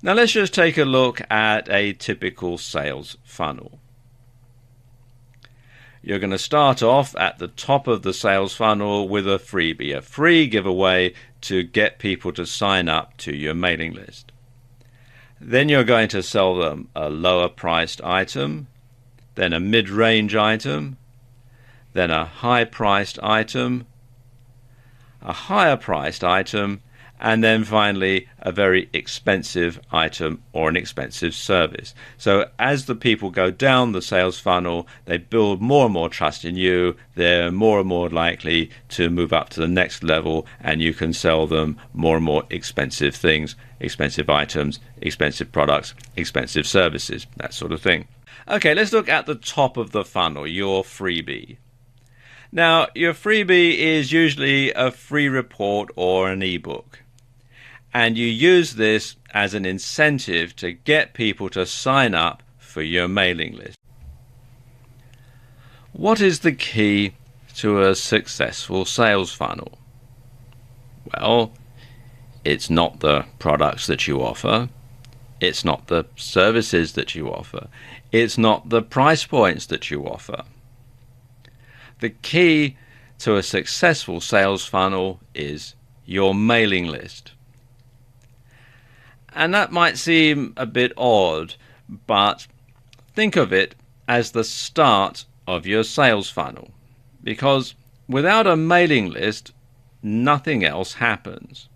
Now let's just take a look at a typical sales funnel. You're going to start off at the top of the sales funnel with a freebie, a free giveaway to get people to sign up to your mailing list. Then you're going to sell them a lower priced item, then a mid-range item, then a high priced item, a higher priced item, and then finally a very expensive item or an expensive service. So as the people go down the sales funnel, they build more and more trust in you. They're more and more likely to move up to the next level, and you can sell them more and more expensive things, expensive items, expensive products, expensive services, that sort of thing. Okay, let's look at the top of the funnel, your freebie. Now, your freebie is usually a free report or an ebook. And you use this as an incentive to get people to sign up for your mailing list. What is the key to a successful sales funnel? Well, it's not the products that you offer. It's not the services that you offer. It's not the price points that you offer. The key to a successful sales funnel is your mailing list. And that might seem a bit odd, but think of it as the start of your sales funnel, because without a mailing list, nothing else happens.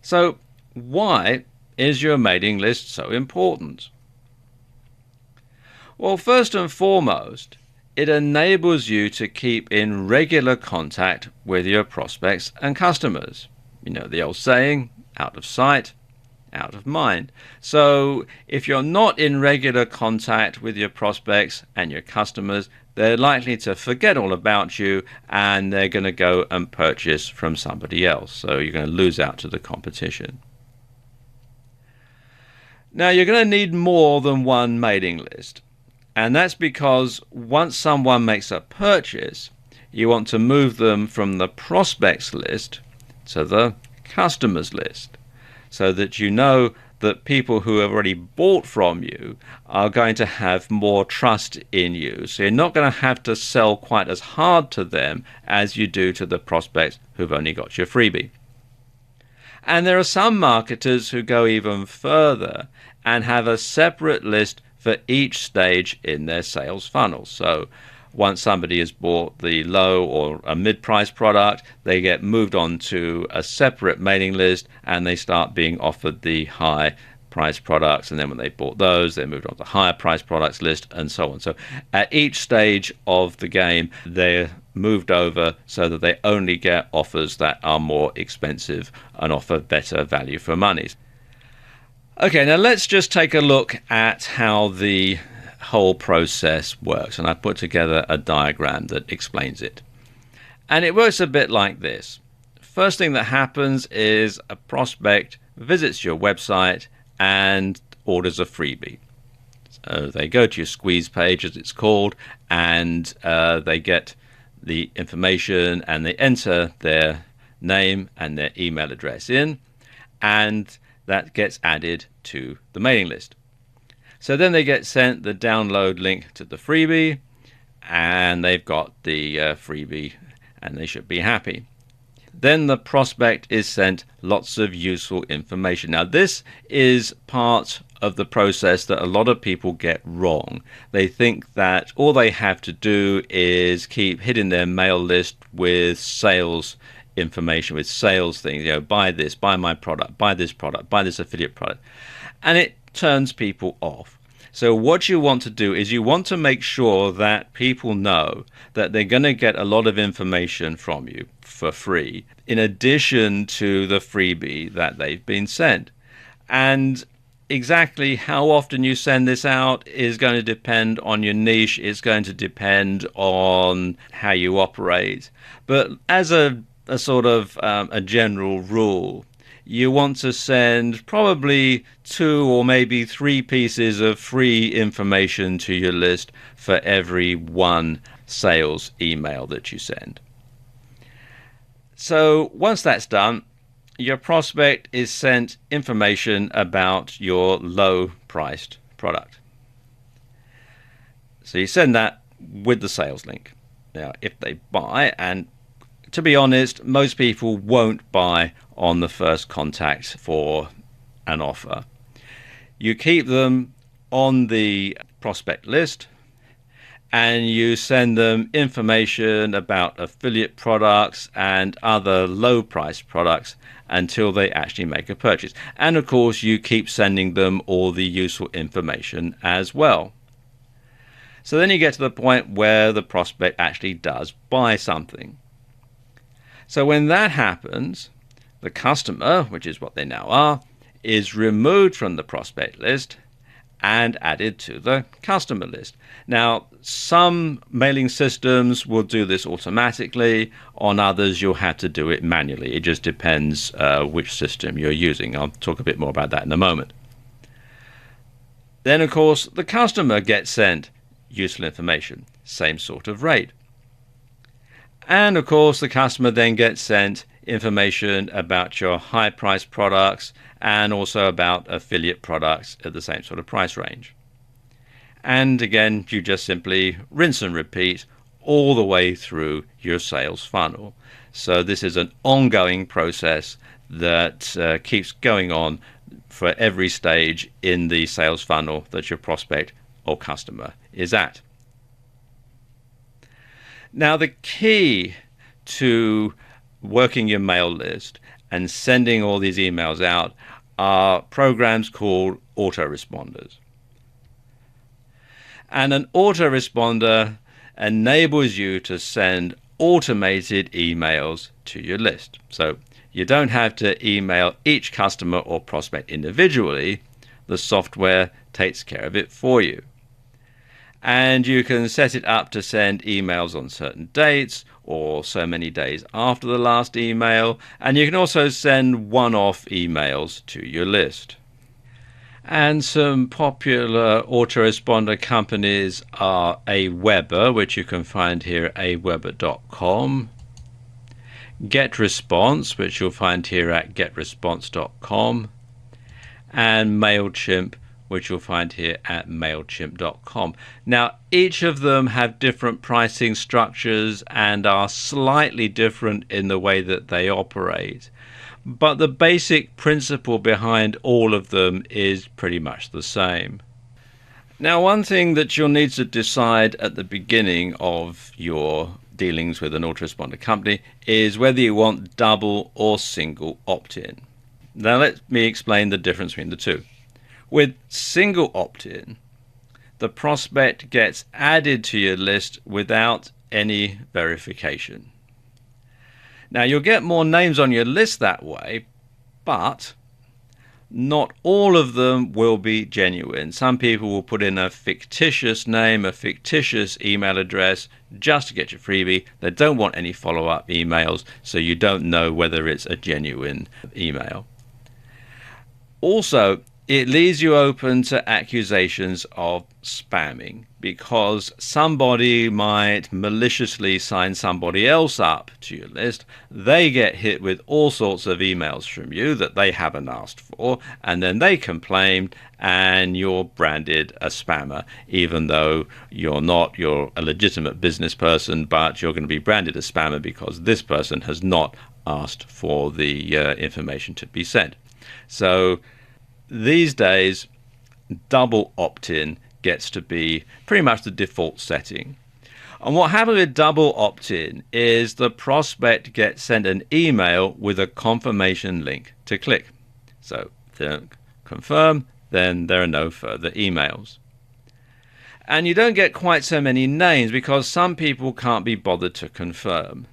So why is your mailing list so important? Well, first and foremost, it enables you to keep in regular contact with your prospects and customers. You know the old saying, out of sight, out of mind. So if you're not in regular contact with your prospects and your customers, they're likely to forget all about you, and they're going to go and purchase from somebody else. So you're going to lose out to the competition. Now, you're going to need more than one mailing list. And that's because once someone makes a purchase, you want to move them from the prospects list to the customers list, so that you know that people who have already bought from you are going to have more trust in you. So you're not going to have to sell quite as hard to them as you do to the prospects who've only got your freebie. And there are some marketers who go even further and have a separate list for each stage in their sales funnel. So once somebody has bought the low or a mid-price product, they get moved on to a separate mailing list, and they start being offered the high-price products. And then when they bought those, they moved on to the higher-price products list, and so on. So at each stage of the game, they're moved over so that they only get offers that are more expensive and offer better value for money. Okay, now let's just take a look at how the whole process works, and I put together a diagram that explains it. And it works a bit like this. First thing that happens is a prospect visits your website and orders a freebie. So they go to your squeeze page, as it's called, and they get the information and they enter their name and their email address in, and that gets added to the mailing list. So then they get sent the download link to the freebie, and they've got the freebie, and they should be happy. Then the prospect is sent lots of useful information. Now, this is part of the process that a lot of people get wrong. They think that all they have to do is keep hitting their mail list with sales information, with sales things, you know, buy this, buy my product, buy this affiliate product. And it turns people off. So what you want to do is you want to make sure that people know that they're going to get a lot of information from you for free, in addition to the freebie that they've been sent. And exactly how often you send this out is going to depend on your niche. It's going to depend on how you operate. But as a sort of a general rule, you want to send probably 2 or maybe 3 pieces of free information to your list for every 1 sales email that you send. So once that's done, your prospect is sent information about your low-priced product. So you send that with the sales link. Now, if they buy, and to be honest, most people won't buy on the first contact for an offer. You keep them on the prospect list, and you send them information about affiliate products and other low-priced products until they actually make a purchase. And of course, you keep sending them all the useful information as well. So then you get to the point where the prospect actually does buy something. So when that happens, the customer, which is what they now are, is removed from the prospect list and added to the customer list. Now, some mailing systems will do this automatically. On others, you'll have to do it manually. It just depends which system you're using. I'll talk a bit more about that in a moment. Then, of course, the customer gets sent useful information, same sort of rate. And, of course, the customer then gets sent information about your high-priced products and also about affiliate products at the same sort of price range. And again, you just simply rinse and repeat all the way through your sales funnel. So this is an ongoing process that keeps going on for every stage in the sales funnel that your prospect or customer is at. Now, the key to working your mail list and sending all these emails out are programs called autoresponders. And an autoresponder enables you to send automated emails to your list. So you don't have to email each customer or prospect individually. The software takes care of it for you. And you can set it up to send emails on certain dates or so many days after the last email. And you can also send one-off emails to your list. And some popular autoresponder companies are Aweber, which you can find here at aweber.com, GetResponse, which you'll find here at getresponse.com, and MailChimp, which you'll find here at mailchimp.com. Now, each of them have different pricing structures and are slightly different in the way that they operate. But the basic principle behind all of them is pretty much the same. Now, one thing that you'll need to decide at the beginning of your dealings with an autoresponder company is whether you want double or single opt-in. Now, let me explain the difference between the two. With single opt-in, the prospect gets added to your list without any verification. Now, you'll get more names on your list that way, but not all of them will be genuine. Some people will put in a fictitious name, a fictitious email address just to get your freebie. They don't want any follow-up emails, so you don't know whether it's a genuine email. Also, it leaves you open to accusations of spamming because somebody might maliciously sign somebody else up to your list. They get hit with all sorts of emails from you that they haven't asked for, and then they complain and you're branded a spammer, even though you're not. You're a legitimate business person, but you're going to be branded a spammer because this person has not asked for the information to be sent. So these days, double opt-in gets to be pretty much the default setting. And what happens with double opt-in is the prospect gets sent an email with a confirmation link to click. So if they don't confirm, then there are no further emails. And you don't get quite so many names because some people can't be bothered to confirm.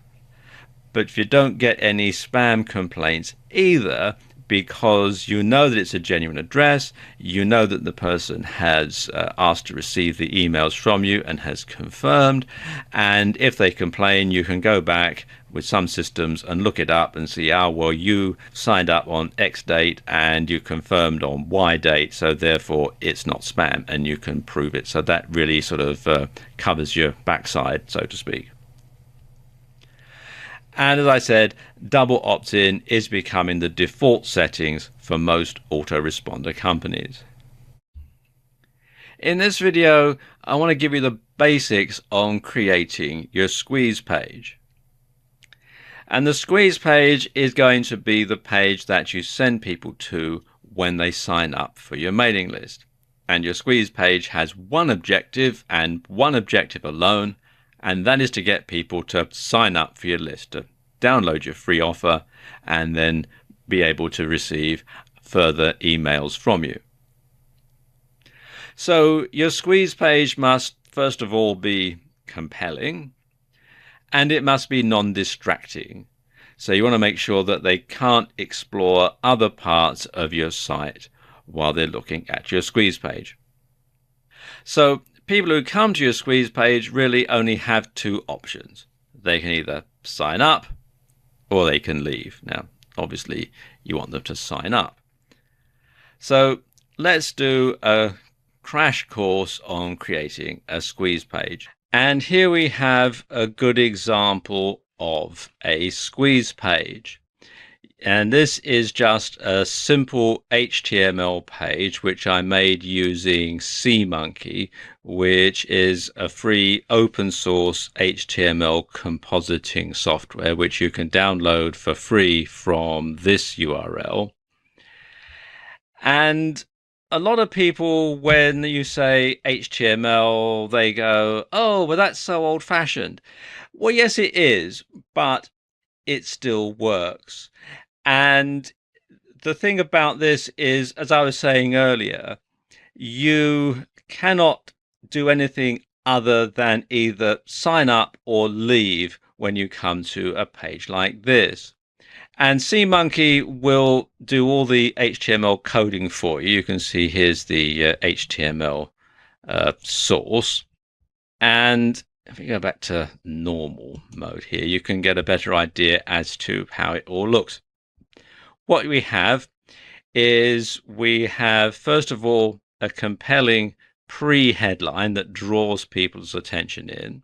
But if you don't get any spam complaints either, because you know that it's a genuine address, you know that the person has asked to receive the emails from you and has confirmed, and if they complain, you can go back with some systems and look it up and see, well, you signed up on X date and you confirmed on Y date, so therefore it's not spam, and you can prove it. So that really sort of covers your backside, so to speak. And as I said, double opt-in is becoming the default settings for most autoresponder companies. In this video, I want to give you the basics on creating your squeeze page. And the squeeze page is going to be the page that you send people to when they sign up for your mailing list. And your squeeze page has one objective and one objective alone, and that is to get people to sign up for your list, to download your free offer, and then be able to receive further emails from you. So your squeeze page must first of all be compelling, and it must be non-distracting. So you want to make sure that they can't explore other parts of your site while they're looking at your squeeze page. So people who come to your squeeze page really only have two options. They can either sign up or they can leave. Now, obviously, you want them to sign up. So let's do a crash course on creating a squeeze page. And here we have a good example of a squeeze page. And this is just a simple HTML page which I made using SeaMonkey, which is a free open source HTML compositing software which you can download for free from this URL. And a lot of people, when you say HTML, they go, oh, well, that's so old-fashioned. Well, yes, it is, but it still works. And the thing about this is, as I was saying earlier, you cannot do anything other than either sign up or leave when you come to a page like this. And SeaMonkey will do all the HTML coding for you. You can see here's the HTML source. And if we go back to normal mode here, you can get a better idea as to how it all looks. What we have is first of all, a compelling pre-headline that draws people's attention in.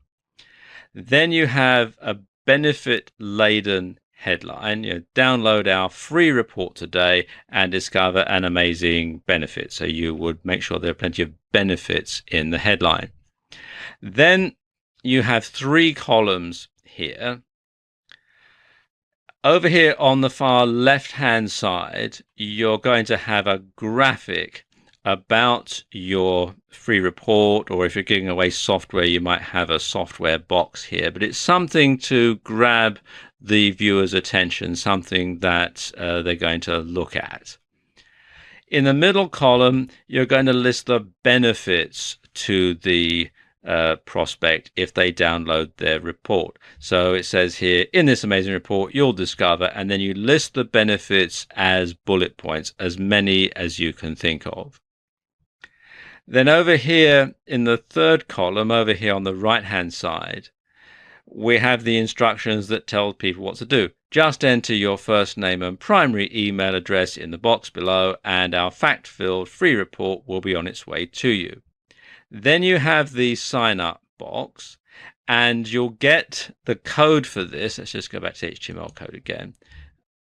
Then you have a benefit-laden headline. You download our free report today and discover an amazing benefit. So you would make sure there are plenty of benefits in the headline. Then you have three columns here. Over here on the far left-hand side, you're going to have a graphic about your free report, or if you're giving away software, you might have a software box here, but it's something to grab the viewer's attention, something that they're going to look at. In the middle column, you're going to list the benefits to the prospect if they download their report. So it says here, in this amazing report, you'll discover, and then you list the benefits as bullet points, as many as you can think of. Then over here in the third column, over here on the right-hand side, we have the instructions that tell people what to do. Just enter your first name and primary email address in the box below, and our fact-filled free report will be on its way to you. Then you have the sign up box, and you'll get the code for this. Let's just go back to HTML code again.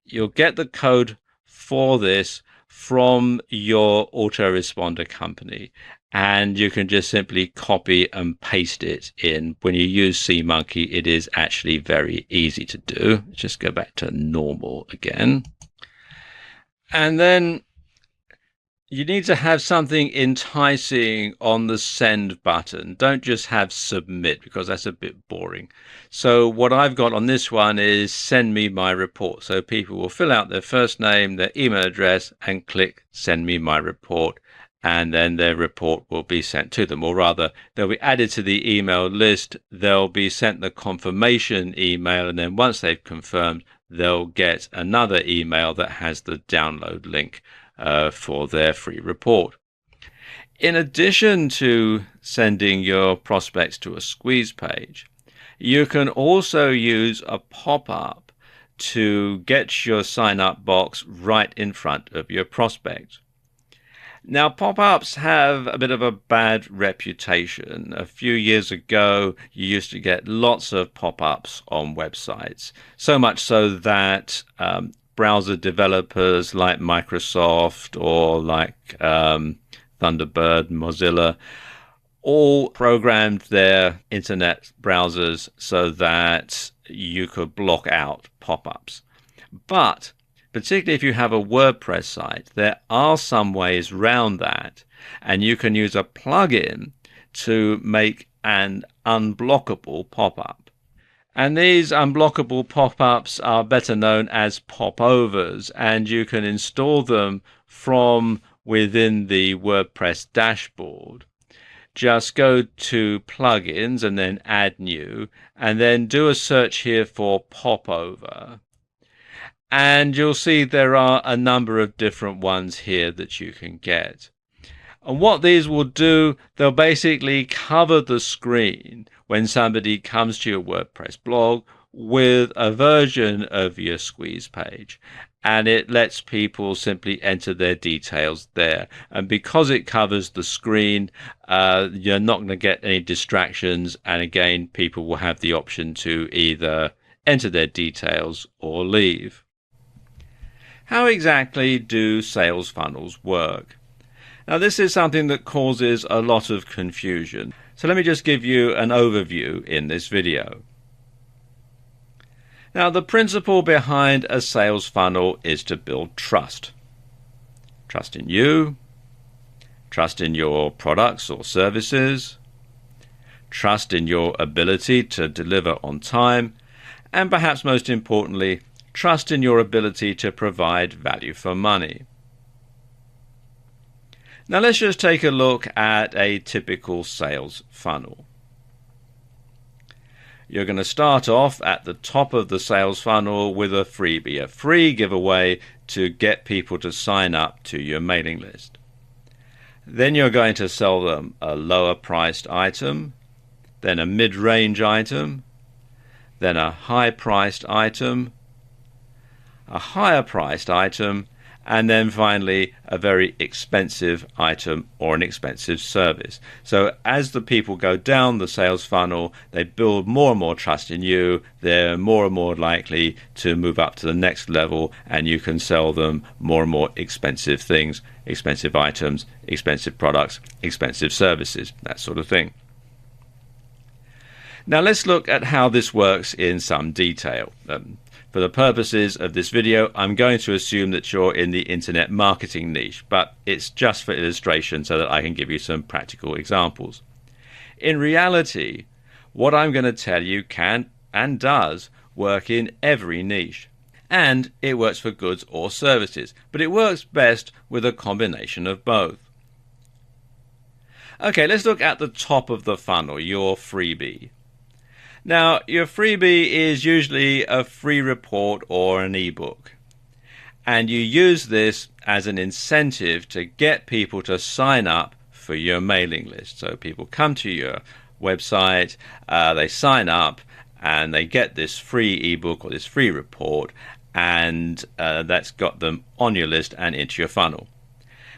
You'll get the code for this from your autoresponder company, and you can just simply copy and paste it in. When you use SeaMonkey, it is actually very easy to do. Let's just go back to normal again. And then you need to have something enticing on the send button. Don't just have submit, because that's a bit boring. So what I've got on this one is send me my report. So people will fill out their first name, their email address, and click send me my report. And then their report will be sent to them, or rather they'll be added to the email list. They'll be sent the confirmation email, and then once they've confirmed, they'll get another email that has the download link for their free report. In addition to sending your prospects to a squeeze page, you can also use a pop-up to get your sign-up box right in front of your prospect. Now, pop-ups have a bit of a bad reputation. A few years ago, you used to get lots of pop-ups on websites, so much so that browser developers like Microsoft or like Thunderbird, Mozilla, all programmed their internet browsers so that you could block out pop-ups. But particularly if you have a WordPress site, there are some ways around that, and you can use a plugin to make an unblockable pop-up. And these unblockable pop-ups are better known as popovers, and you can install them from within the WordPress dashboard. Just go to plugins and then add new, and then do a search here for popover. And you'll see there are a number of different ones here that you can get. And what these will do, they'll basically cover the screen when somebody comes to your WordPress blog with a version of your squeeze page. And it lets people simply enter their details there. And because it covers the screen, you're not going to get any distractions. And again, people will have the option to either enter their details or leave. How exactly do sales funnels work? Now, this is something that causes a lot of confusion. So let me just give you an overview in this video. Now, the principle behind a sales funnel is to build trust. Trust in you, trust in your products or services, trust in your ability to deliver on time, and perhaps most importantly, trust in your ability to provide value for money. Now let's just take a look at a typical sales funnel. You're going to start off at the top of the sales funnel with a freebie, a free giveaway to get people to sign up to your mailing list. Then you're going to sell them a lower priced item, then a mid-range item, then a high priced item, a higher priced item, and then finally a very expensive item or an expensive service. So as the people go down the sales funnel, they build more and more trust in you, they're more and more likely to move up to the next level, and you can sell them more and more expensive things, expensive items, expensive products, expensive services, that sort of thing. Now let's look at how this works in some detail. For the purposes of this video, I'm going to assume that you're in the internet marketing niche, but it's just for illustration so that I can give you some practical examples. In reality, what I'm going to tell you can and does work in every niche, and it works for goods or services, but it works best with a combination of both. Okay, let's look at the top of the funnel, your freebie. Now, your freebie is usually a free report or an ebook, and you use this as an incentive to get people to sign up for your mailing list. So people come to your website, they sign up, and they get this free ebook or this free report, and that's got them on your list and into your funnel.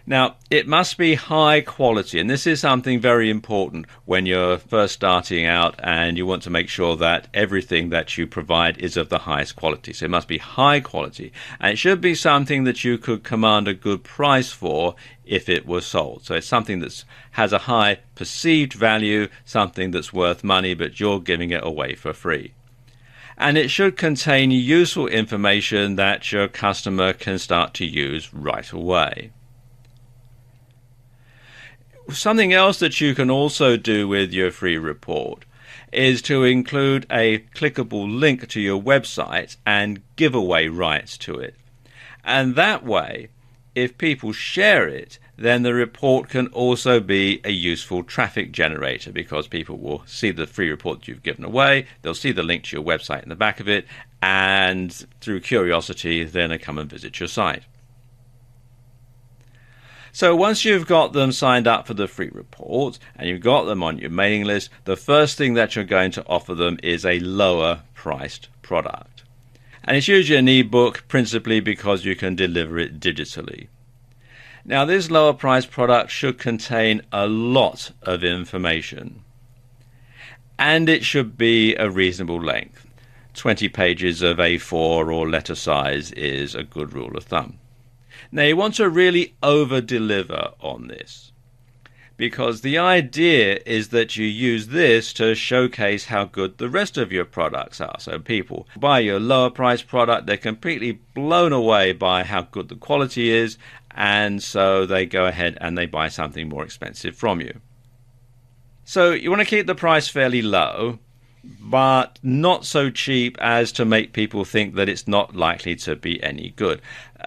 Now, it must be high quality, and this is something very important when you're first starting out and you want to make sure that everything that you provide is of the highest quality. So it must be high quality, and it should be something that you could command a good price for if it was sold. So it's something that has a high perceived value, something that's worth money, but you're giving it away for free. And it should contain useful information that your customer can start to use right away. Something else that you can also do with your free report is to include a clickable link to your website and giveaway rights to it. And that way, if people share it, then the report can also be a useful traffic generator, because people will see the free report you've given away, they'll see the link to your website in the back of it, and through curiosity, then they come and visit your site. So once you've got them signed up for the free report and you've got them on your mailing list, the first thing that you're going to offer them is a lower priced product. And it's usually an ebook, principally because you can deliver it digitally. Now, this lower price product should contain a lot of information, and it should be a reasonable length. 20 pages of A4 or letter size is a good rule of thumb. Now, you want to really over-deliver on this, because the idea is that you use this to showcase how good the rest of your products are. So people buy your lower price product, they're completely blown away by how good the quality is, and so they go ahead and they buy something more expensive from you. So you want to keep the price fairly low, but not so cheap as to make people think that it's not likely to be any good.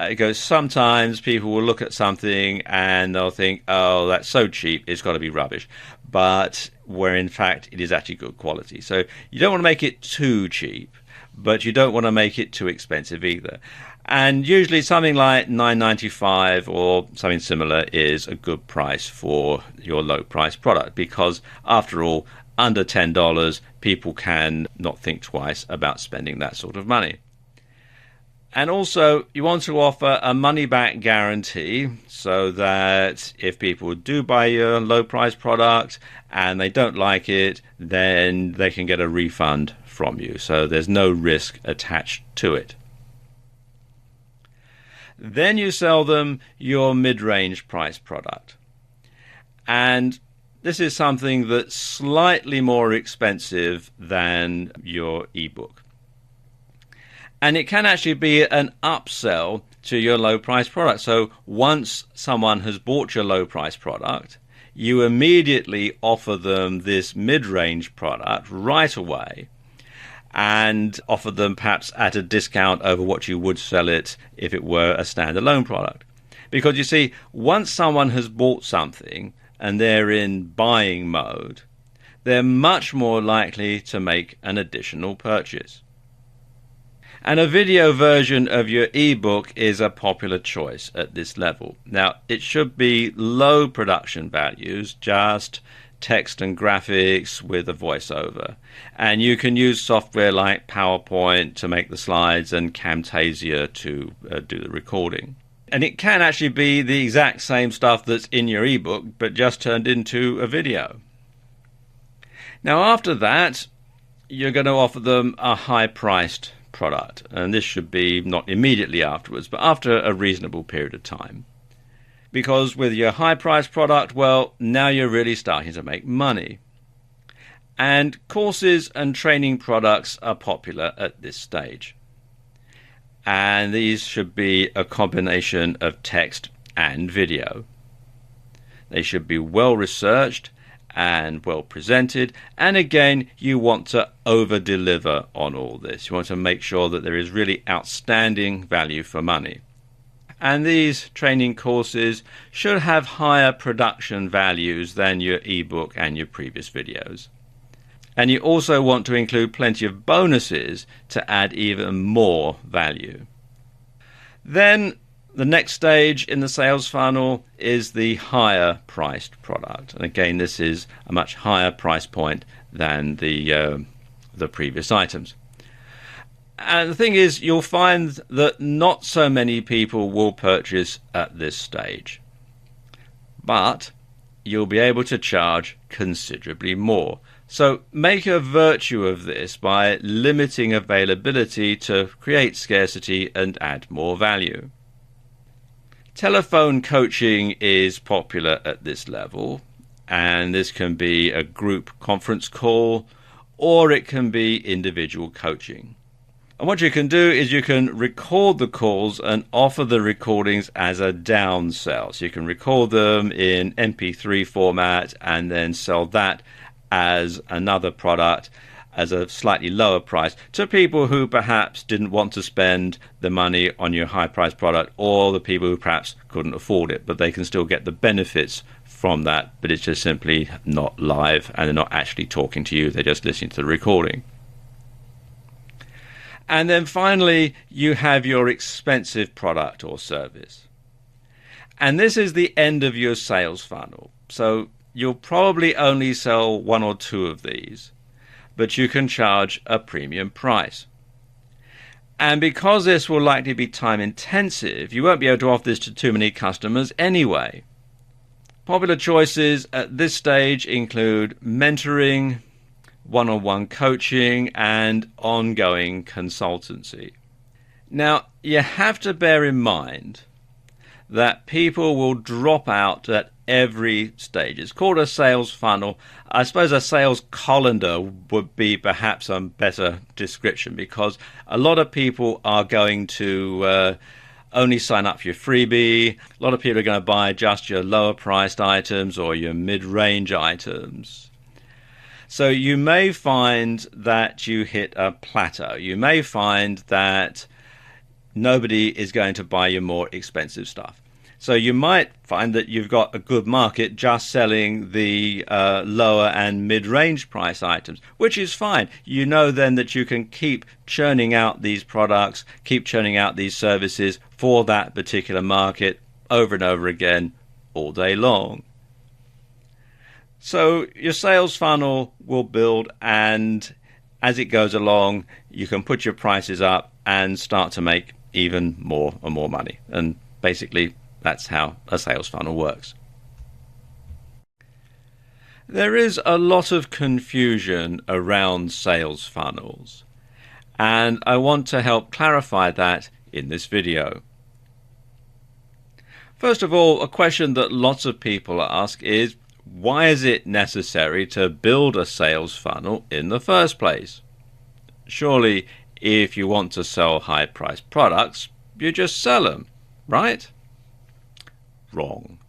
Because sometimes people will look at something and they'll think, oh, that's so cheap, it's got to be rubbish. But where in fact it is actually good quality. So you don't want to make it too cheap, but you don't want to make it too expensive either. And usually something like $9.95 or something similar is a good price for your low price product, because after all, under $10, people can not think twice about spending that sort of money. And also, you want to offer a money-back guarantee so that if people do buy your low-price product and they don't like it, then they can get a refund from you. So there's no risk attached to it. Then you sell them your mid-range price product. And this is something that's slightly more expensive than your ebook. And it can actually be an upsell to your low price product. So once someone has bought your low price product, you immediately offer them this mid-range product right away, and offer them perhaps at a discount over what you would sell it if it were a standalone product. Because you see, once someone has bought something and they're in buying mode, they're much more likely to make an additional purchase. And a video version of your ebook is a popular choice at this level. Now, it should be low production values, just text and graphics with a voiceover. And you can use software like PowerPoint to make the slides and Camtasia to do the recording. And it can actually be the exact same stuff that's in your ebook, but just turned into a video. Now, after that, you're going to offer them a high-priced product, and this should be not immediately afterwards, but after a reasonable period of time. Because with your high-priced product, well, now you're really starting to make money. And courses and training products are popular at this stage. And these should be a combination of text and video. They should be well researched and well presented, and again, you want to over deliver on all this. You want to make sure that there is really outstanding value for money. And these training courses should have higher production values than your ebook and your previous videos. And you also want to include plenty of bonuses to add even more value. Then the next stage in the sales funnel is the higher priced product. And again, this is a much higher price point than the previous items. And the thing is, you'll find that not so many people will purchase at this stage. But you'll be able to charge considerably more. So make a virtue of this by limiting availability to create scarcity and add more value. Telephone coaching is popular at this level, and this can be a group conference call or it can be individual coaching. And what you can do is you can record the calls and offer the recordings as a downsell. So you can record them in MP3 format and then sell that as another product as a slightly lower price to people who perhaps didn't want to spend the money on your high price product, or the people who perhaps couldn't afford it, but they can still get the benefits from that, but it's just simply not live and they're not actually talking to you, they're just listening to the recording. And then finally, you have your expensive product or service. And this is the end of your sales funnel. So you'll probably only sell one or two of these, but you can charge a premium price. And because this will likely be time intensive, you won't be able to offer this to too many customers anyway. Popular choices at this stage include mentoring, one-on-one coaching, and ongoing consultancy. Now, you have to bear in mind that people will drop out at every stage. It's called a sales funnel. I suppose a sales colander would be perhaps a better description, because a lot of people are going to only sign up for your freebie. A lot of people are going to buy just your lower priced items or your mid-range items. So you may find that you hit a plateau. You may find that nobody is going to buy your more expensive stuff. So you might find that you've got a good market just selling the lower and mid-range price items, which is fine. You know then that you can keep churning out these products, keep churning out these services for that particular market over and over again all day long. So your sales funnel will build, and as it goes along, you can put your prices up and start to make even more and more money. And basically, that's how a sales funnel works. There is a lot of confusion around sales funnels, and I want to help clarify that in this video. First of all, a question that lots of people ask is, why is it necessary to build a sales funnel in the first place? Surely, if you want to sell high-priced products, you just sell them, right? Wrong.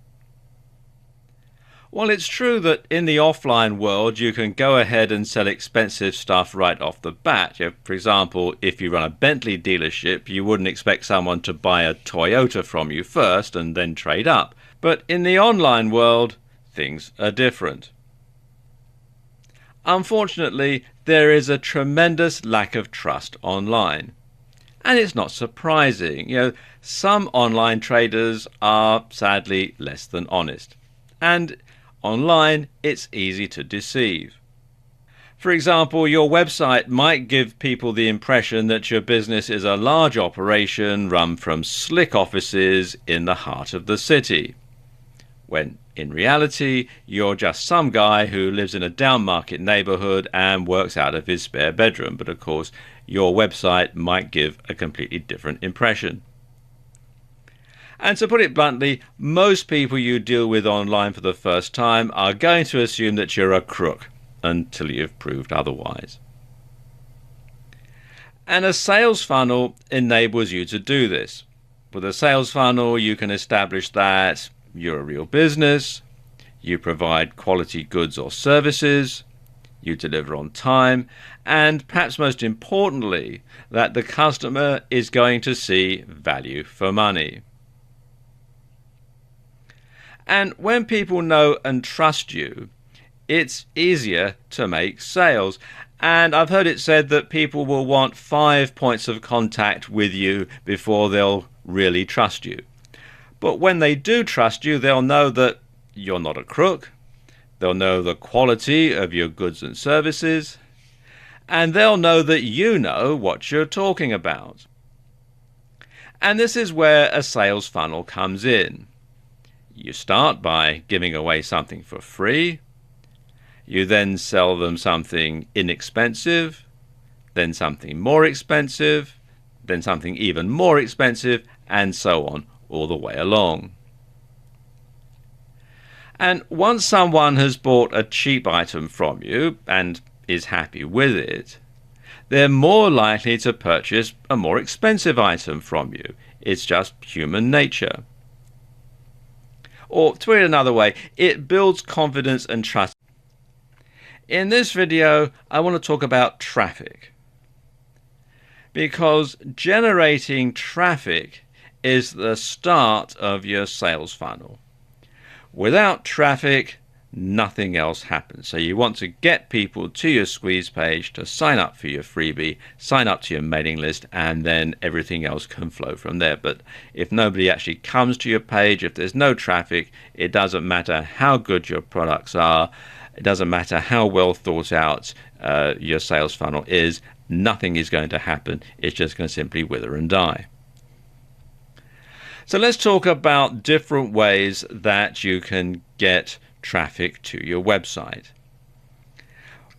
Well, it's true that in the offline world you can go ahead and sell expensive stuff right off the bat. For example, if you run a Bentley dealership, you wouldn't expect someone to buy a Toyota from you first and then trade up. But in the online world, things are different. Unfortunately, there is a tremendous lack of trust online. And it's not surprising. Some online traders are sadly less than honest. And online, it's easy to deceive. For example, your website might give people the impression that your business is a large operation run from slick offices in the heart of the city, when in reality, you're just some guy who lives in a down-market neighborhood and works out of his spare bedroom. But of course, your website might give a completely different impression. And to put it bluntly, most people you deal with online for the first time are going to assume that you're a crook until you've proved otherwise. And a sales funnel enables you to do this. With a sales funnel, you can establish that you're a real business, you provide quality goods or services, you deliver on time, and perhaps most importantly, that the customer is going to see value for money. And when people know and trust you, it's easier to make sales. And I've heard it said that people will want 5 points of contact with you before they'll really trust you. But when they do trust you, they'll know that you're not a crook, they'll know the quality of your goods and services, and they'll know that you know what you're talking about. And this is where a sales funnel comes in. You start by giving away something for free, you then sell them something inexpensive, then something more expensive, then something even more expensive, and so on, all the way along. And once someone has bought a cheap item from you and is happy with it, they're more likely to purchase a more expensive item from you. It's just human nature. Or to put it another way, it builds confidence and trust. In this video, I want to talk about traffic, because generating traffic is the start of your sales funnel. Without traffic, nothing else happens. So you want to get people to your squeeze page to sign up for your freebie, sign up to your mailing list, and then everything else can flow from there. But if nobody actually comes to your page, if there's no traffic, it doesn't matter how good your products are, it doesn't matter how well thought out your sales funnel is, nothing is going to happen. It's just going to simply wither and die. So let's talk about different ways that you can get traffic to your website.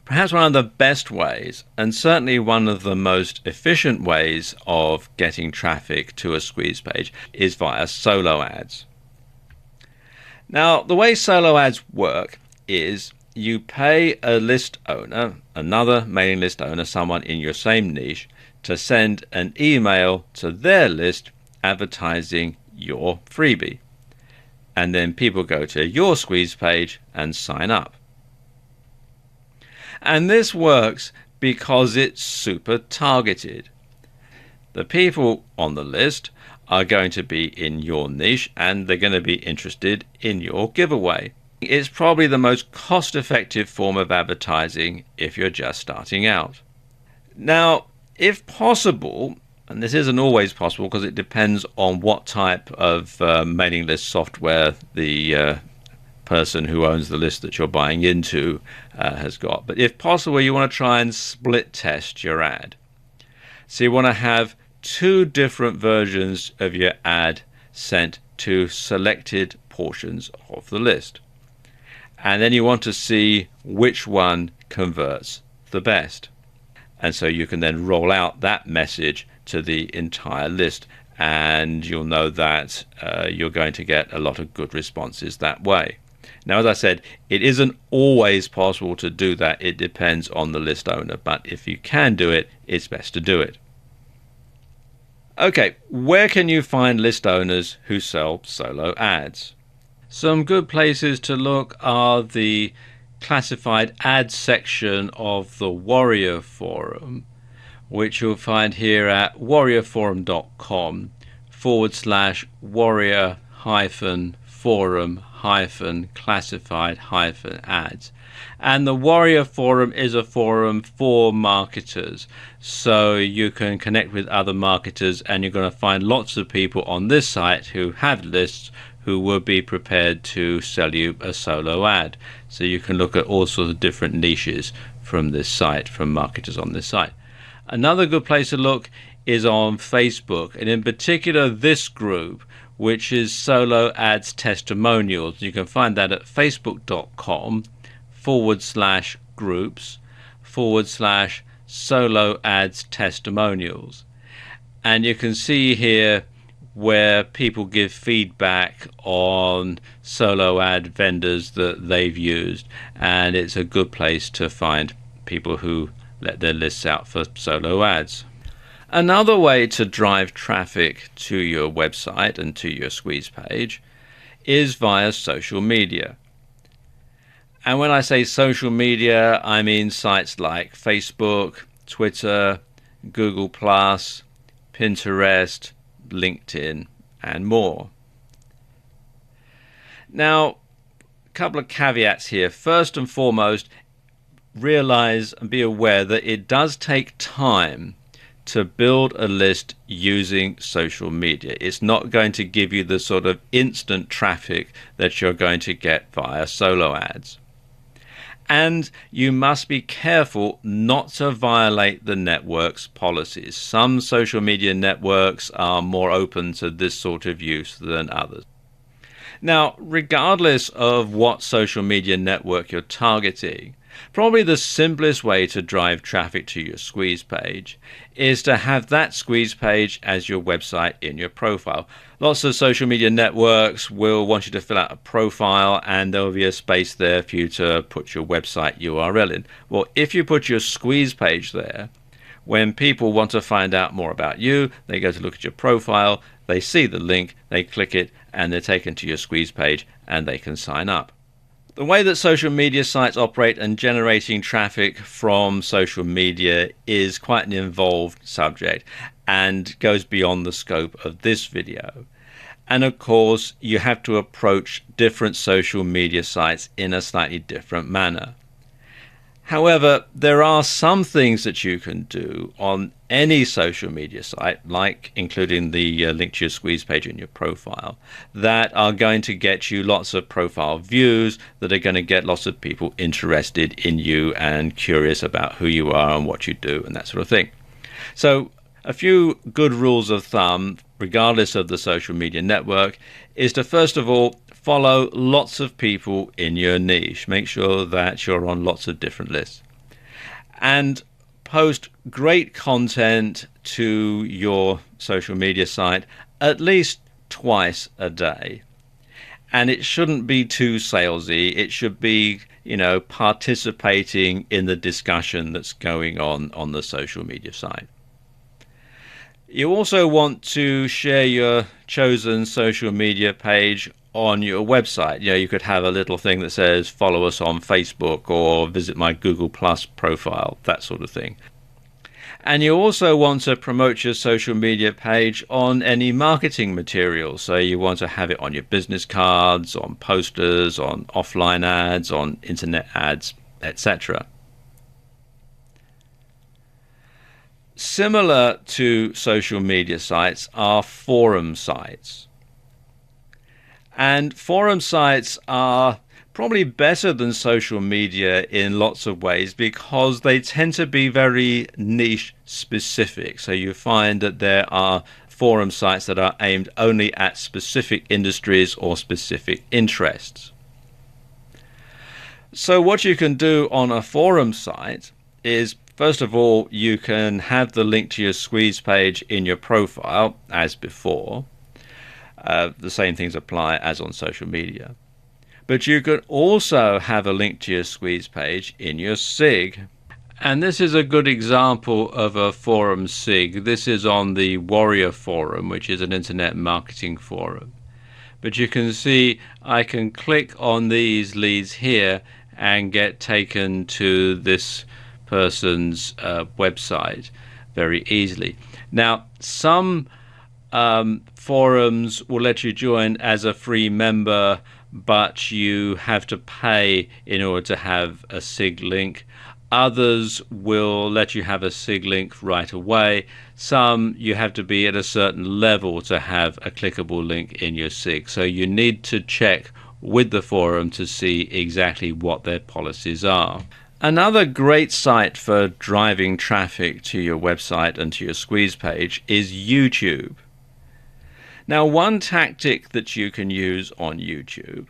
Perhaps one of the best ways, and certainly one of the most efficient ways of getting traffic to a squeeze page, is via solo ads. Now, the way solo ads work is you pay a list owner, another mailing list owner, someone in your same niche, to send an email to their list advertising your freebie. And then people go to your squeeze page and sign up. And this works because it's super targeted. The people on the list are going to be in your niche and they're going to be interested in your giveaway. It's probably the most cost-effective form of advertising if you're just starting out. Now, if possible, and this isn't always possible because it depends on what type of mailing list software the person who owns the list that you're buying into has got. But if possible, you want to try and split test your ad. So you want to have two different versions of your ad sent to selected portions of the list. And then you want to see which one converts the best. And so you can then roll out that message to the entire list, and you'll know that you're going to get a lot of good responses that way. Now, as I said, it isn't always possible to do that. It depends on the list owner, but if you can do it, it's best to do it. Okay, where can you find list owners who sell solo ads? Some good places to look are the classified ads section of the Warrior Forum, which you'll find here at warriorforum.com/warrior-forum-classified-ads. And the Warrior Forum is a forum for marketers, so you can connect with other marketers, and you're going to find lots of people on this site who have lists who will be prepared to sell you a solo ad. So you can look at all sorts of different niches from this site, from marketers on this site. Another good place to look is on Facebook, and in particular this group, which is Solo Ads Testimonials. You can find that at facebook.com/groups/Solo Ads Testimonials. And you can see here where people give feedback on solo ad vendors that they've used, and it's a good place to find people who let their lists out for solo ads. Another way to drive traffic to your website and to your squeeze page is via social media. And when I say social media, I mean sites like Facebook, Twitter, Google+, Pinterest, LinkedIn, and more. Now, a couple of caveats here. First and foremost, realize and be aware that it does take time to build a list using social media. It's not going to give you the sort of instant traffic that you're going to get via solo ads. And you must be careful not to violate the network's policies. Some social media networks are more open to this sort of use than others. Now, regardless of what social media network you're targeting, probably the simplest way to drive traffic to your squeeze page is to have that squeeze page as your website in your profile. Lots of social media networks will want you to fill out a profile, and there will be a space there for you to put your website URL in. Well, if you put your squeeze page there, when people want to find out more about you, they go to look at your profile, they see the link, they click it, and they're taken to your squeeze page and they can sign up. The way that social media sites operate and generating traffic from social media is quite an involved subject and goes beyond the scope of this video. And of course, you have to approach different social media sites in a slightly different manner. However, there are some things that you can do on any social media site, like including the link to your squeeze page in your profile, that are going to get you lots of profile views, that are going to get lots of people interested in you and curious about who you are and what you do and that sort of thing. So a few good rules of thumb, regardless of the social media network, is to first of all follow lots of people in your niche. Make sure that you're on lots of different lists. And post great content to your social media site at least twice a day. And it shouldn't be too salesy. It should be, participating in the discussion that's going on the social media site. You also want to share your chosen social media page on your website. You could have a little thing that says follow us on Facebook or visit my Google Plus profile, that sort of thing. And you also want to promote your social media page on any marketing material. So you want to have it on your business cards, on posters, on offline ads, on internet ads, etc. Similar to social media sites are forum sites. And forum sites are probably better than social media in lots of ways because they tend to be very niche specific. So you find that there are forum sites that are aimed only at specific industries or specific interests. So what you can do on a forum site is, first of all, you can have the link to your squeeze page in your profile as before. The same things apply as on social media. But you could also have a link to your squeeze page in your SIG. And this is a good example of a forum SIG. This is on the Warrior Forum, which is an internet marketing forum. But you can see I can click on these leads here and get taken to this person's website very easily. Now, some forums will let you join as a free member, but you have to pay in order to have a SIG link. Others will let you have a SIG link right away. Some you have to be at a certain level to have a clickable link in your SIG. So you need to check with the forum to see exactly what their policies are. Another great site for driving traffic to your website and to your squeeze page is YouTube. Now, one tactic that you can use on YouTube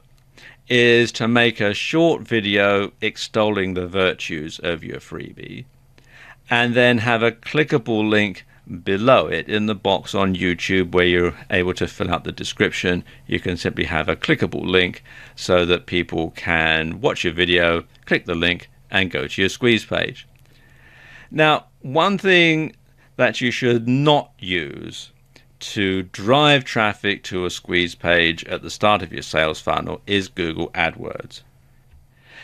is to make a short video extolling the virtues of your freebie and then have a clickable link below it in the box on YouTube where you're able to fill out the description. You can simply have a clickable link so that people can watch your video, click the link and go to your squeeze page. Now, one thing that you should not use to drive traffic to a squeeze page at the start of your sales funnel is Google AdWords.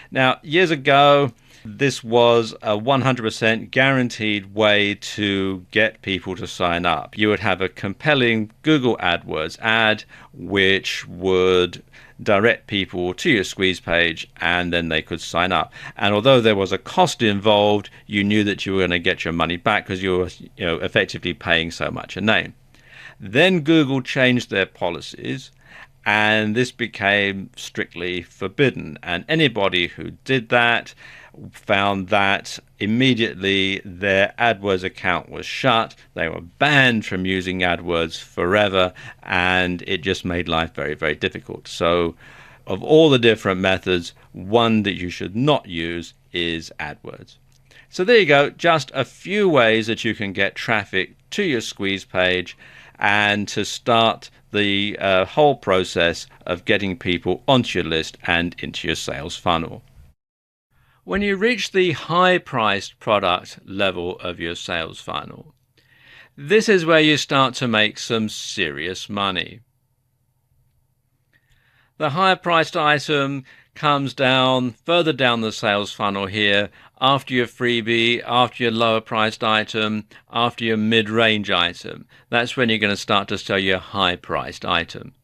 Now, years ago, this was a 100% guaranteed way to get people to sign up. You would have a compelling Google AdWords ad which would direct people to your squeeze page and then they could sign up. And although there was a cost involved, you knew that you were going to get your money back because you were effectively paying so much a name. Then Google changed their policies and this became strictly forbidden, and anybody who did that found that immediately their AdWords account was shut. They were banned from using AdWords forever, and it just made life very, very difficult. So of all the different methods, one that you should not use is AdWords. So there you go, just a few ways that you can get traffic to your squeeze page and to start the whole process of getting people onto your list and into your sales funnel. When you reach the high-priced product level of your sales funnel, this is where you start to make some serious money. The higher-priced item comes down further down the sales funnel here, after your freebie, after your lower-priced item, after your mid-range item. That's when you're going to start to sell your high-priced item.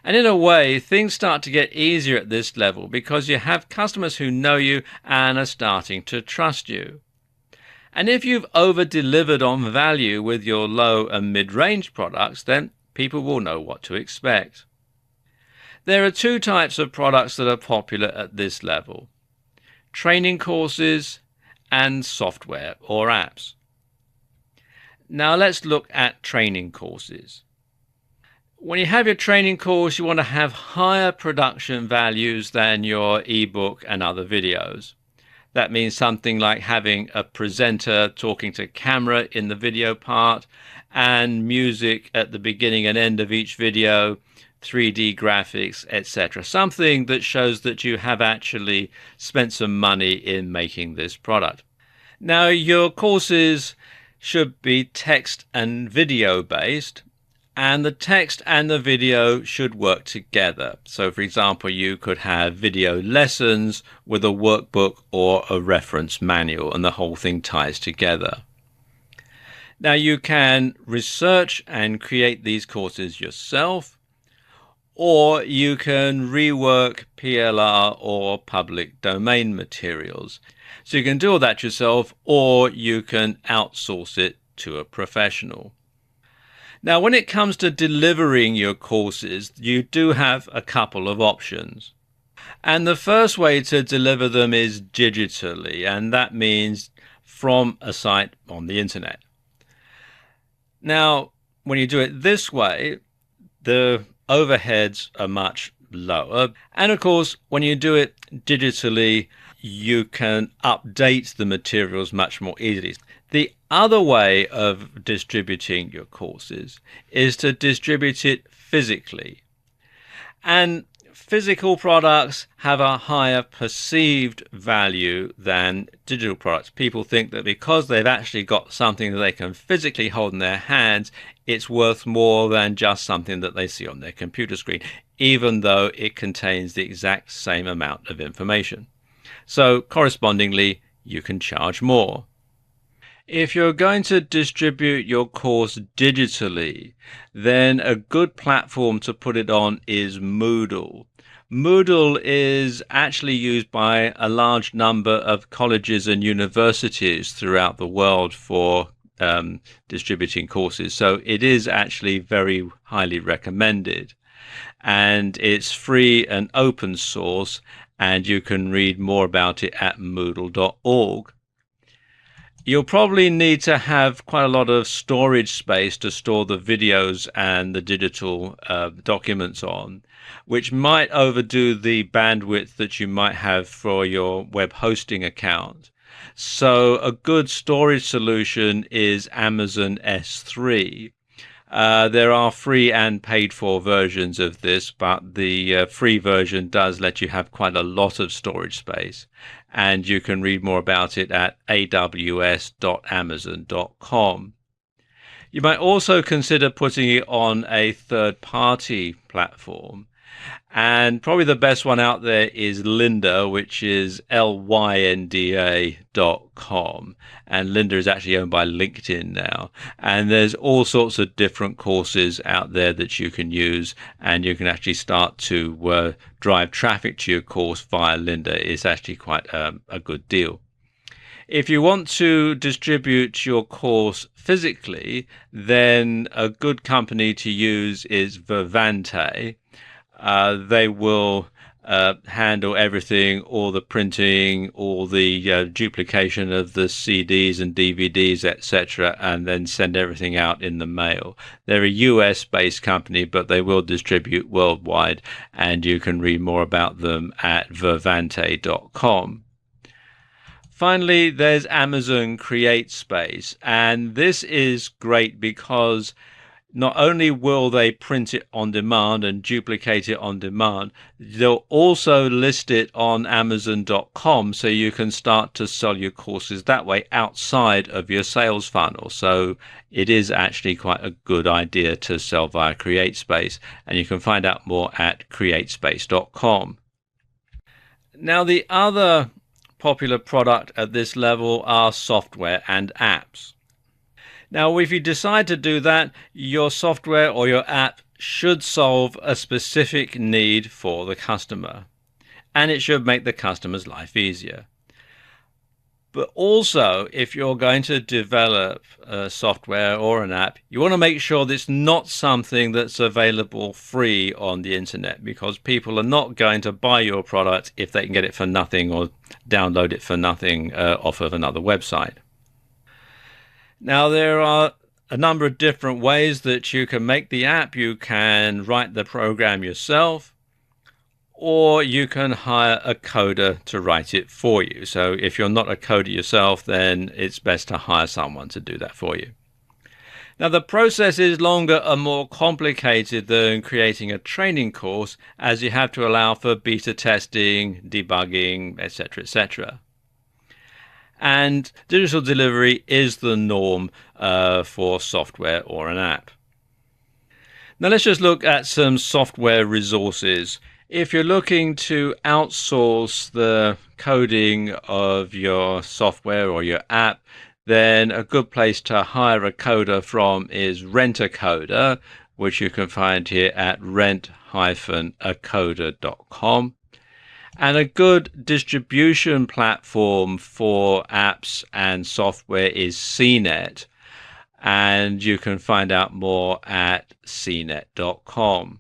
And in a way, things start to get easier at this level because you have customers who know you and are starting to trust you. And if you've over-delivered on value with your low and mid-range products, then people will know what to expect. There are two types of products that are popular at this level: training courses and software or apps. Now let's look at training courses. When you have your training course, you want to have higher production values than your ebook and other videos. That means something like having a presenter talking to camera in the video part and music at the beginning and end of each video, 3D graphics, etc. Something that shows that you have actually spent some money in making this product. Now, your courses should be text and video based, and the text and the video should work together. So, for example, you could have video lessons with a workbook or a reference manual, and the whole thing ties together. Now, you can research and create these courses yourself, or you can rework PLR or public domain materials. So you can do all that yourself, or you can outsource it to a professional. Now, when it comes to delivering your courses, you do have a couple of options. And the first way to deliver them is digitally, and that means from a site on the internet. Now, when you do it this way, the overheads are much lower. And of course, when you do it digitally, you can update the materials much more easily. The other way of distributing your courses is to distribute it physically. And physical products have a higher perceived value than digital products. People think that because they've actually got something that they can physically hold in their hands, it's worth more than just something that they see on their computer screen, even though it contains the exact same amount of information. So correspondingly, you can charge more. If you're going to distribute your course digitally, then a good platform to put it on is Moodle. Moodle is actually used by a large number of colleges and universities throughout the world for distributing courses. So it is actually very highly recommended. And it's free and open source, and you can read more about it at moodle.org. You'll probably need to have quite a lot of storage space to store the videos and the digital documents on, which might overdo the bandwidth that you might have for your web hosting account. So a good storage solution is Amazon S3. There are free and paid for versions of this, but the free version does let you have quite a lot of storage space. And you can read more about it at aws.amazon.com. You might also consider putting it on a third-party platform. And probably the best one out there is Lynda, which is lynda.com. And Lynda is actually owned by LinkedIn now. And there's all sorts of different courses out there that you can use, and you can actually start to drive traffic to your course via Lynda. It's actually quite a good deal. If you want to distribute your course physically, then a good company to use is Vervante. They will handle everything, all the printing, all the duplication of the CDs and DVDs, etc., and then send everything out in the mail. They're a US-based company, but they will distribute worldwide, and you can read more about them at vervante.com. Finally, there's Amazon CreateSpace, and this is great because not only will they print it on demand and duplicate it on demand, they'll also list it on Amazon.com, so you can start to sell your courses that way outside of your sales funnel. So it is actually quite a good idea to sell via CreateSpace, and you can find out more at createspace.com. Now, the other popular product at this level are software and apps. Now, if you decide to do that, your software or your app should solve a specific need for the customer, and it should make the customer's life easier. But also, if you're going to develop a software or an app, you want to make sure that it's not something that's available free on the internet, because people are not going to buy your product if they can get it for nothing or download it for nothing off of another website. Now, there are a number of different ways that you can make the app. You can write the program yourself, or you can hire a coder to write it for you. So if you're not a coder yourself, then it's best to hire someone to do that for you. Now, the process is longer and more complicated than creating a training course, as you have to allow for beta testing, debugging, etc., etc. And digital delivery is the norm for software or an app. Now, let's just look at some software resources. If you're looking to outsource the coding of your software or your app, then a good place to hire a coder from is Rent-A-Coder, which you can find here at rent-acoder.com. And a good distribution platform for apps and software is CNET, and you can find out more at cnet.com.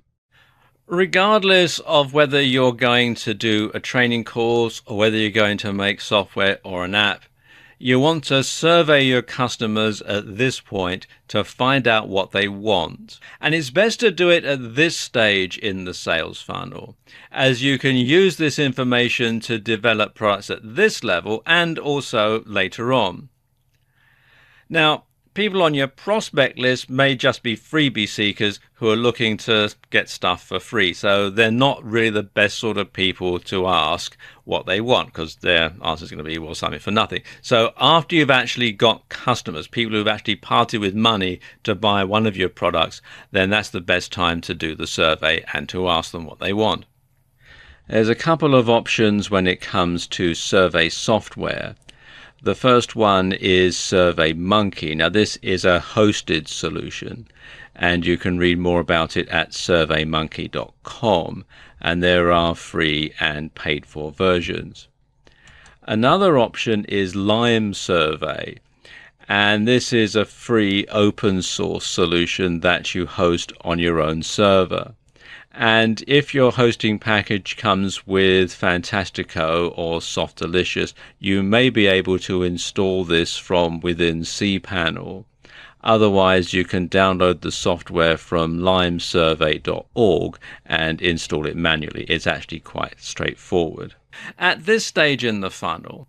Regardless of whether you're going to do a training course or whether you're going to make software or an app, you want to survey your customers at this point to find out what they want. And it's best to do it at this stage in the sales funnel, as you can use this information to develop products at this level and also later on. Now, people on your prospect list may just be freebie seekers who are looking to get stuff for free. So they're not really the best sort of people to ask what they want, because their answer is going to be, well, something for nothing. So after you've actually got customers, people who've actually parted with money to buy one of your products, then that's the best time to do the survey and to ask them what they want. There's a couple of options when it comes to survey software. The first one is SurveyMonkey. Now, this is a hosted solution, and you can read more about it at surveymonkey.com, and there are free and paid for versions. Another option is Lime Survey, and this is a free open source solution that you host on your own server. And if your hosting package comes with Fantastico or Softalicious, you may be able to install this from within cPanel. Otherwise, you can download the software from limesurvey.org and install it manually. It's actually quite straightforward. At this stage in the funnel,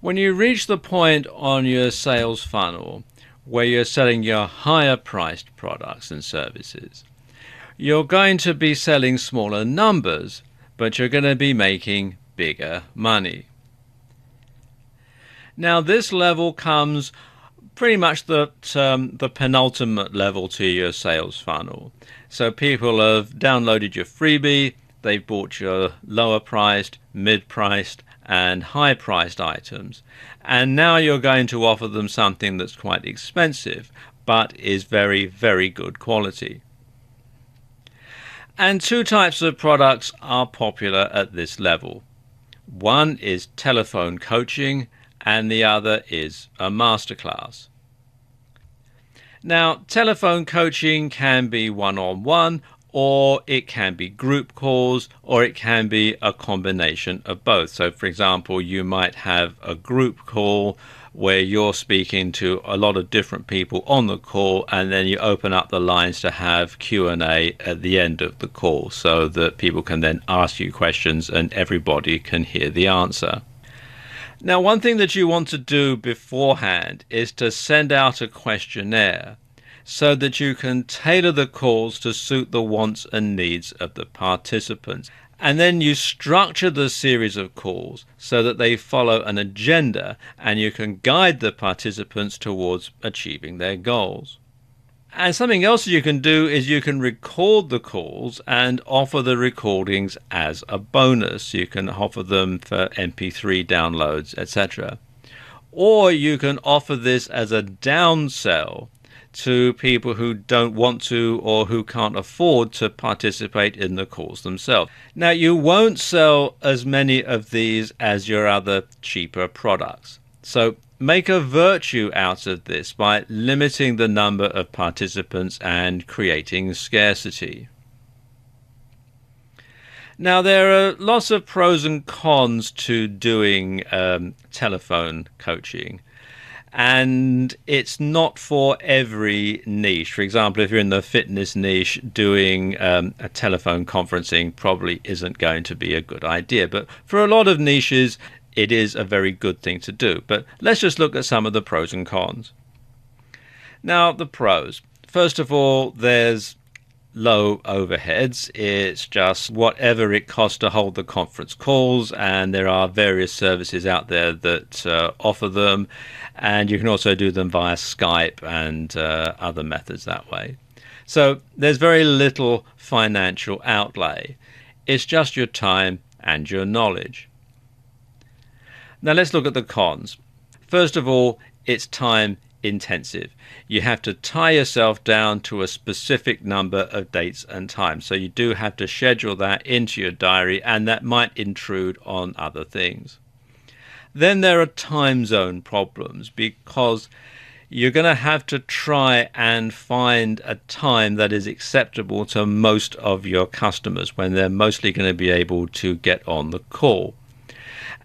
when you reach the point on your sales funnel where you're selling your higher priced products and services, you're going to be selling smaller numbers, but you're going to be making bigger money. Now, this level comes pretty much the penultimate level to your sales funnel. So people have downloaded your freebie, they've bought your lower priced, mid-priced, and high-priced items, and now you're going to offer them something that's quite expensive, but is very, very good quality. And two types of products are popular at this level. One is telephone coaching, and the other is a masterclass. Now, telephone coaching can be one-on-one, or it can be group calls, or it can be a combination of both. So, for example, you might have a group call where you're speaking to a lot of different people on the call, and then you open up the lines to have Q&A at the end of the call so that people can then ask you questions and everybody can hear the answer. Now, one thing that you want to do beforehand is to send out a questionnaire so that you can tailor the calls to suit the wants and needs of the participants. And then you structure the series of calls so that they follow an agenda and you can guide the participants towards achieving their goals. And something else you can do is you can record the calls and offer the recordings as a bonus. You can offer them for MP3 downloads, etc. Or you can offer this as a downsell to people who don't want to or who can't afford to participate in the calls themselves. Now, you won't sell as many of these as your other cheaper products. So make a virtue out of this by limiting the number of participants and creating scarcity. Now, there are lots of pros and cons to doing telephone coaching. And it's not for every niche. For example, if you're in the fitness niche, doing a telephone conferencing probably isn't going to be a good idea. But for a lot of niches, it is a very good thing to do. But let's just look at some of the pros and cons. Now, the pros. First of all, there's low overheads. It's just whatever it costs to hold the conference calls, and there are various services out there that offer them, and you can also do them via Skype and other methods that way. So there's very little financial outlay. It's just your time and your knowledge. Now let's look at the cons. First of all, it's time intensive. You have to tie yourself down to a specific number of dates and times. So you do have to schedule that into your diary, and that might intrude on other things. Then there are time zone problems, because you're going to have to try and find a time that is acceptable to most of your customers when they're mostly going to be able to get on the call.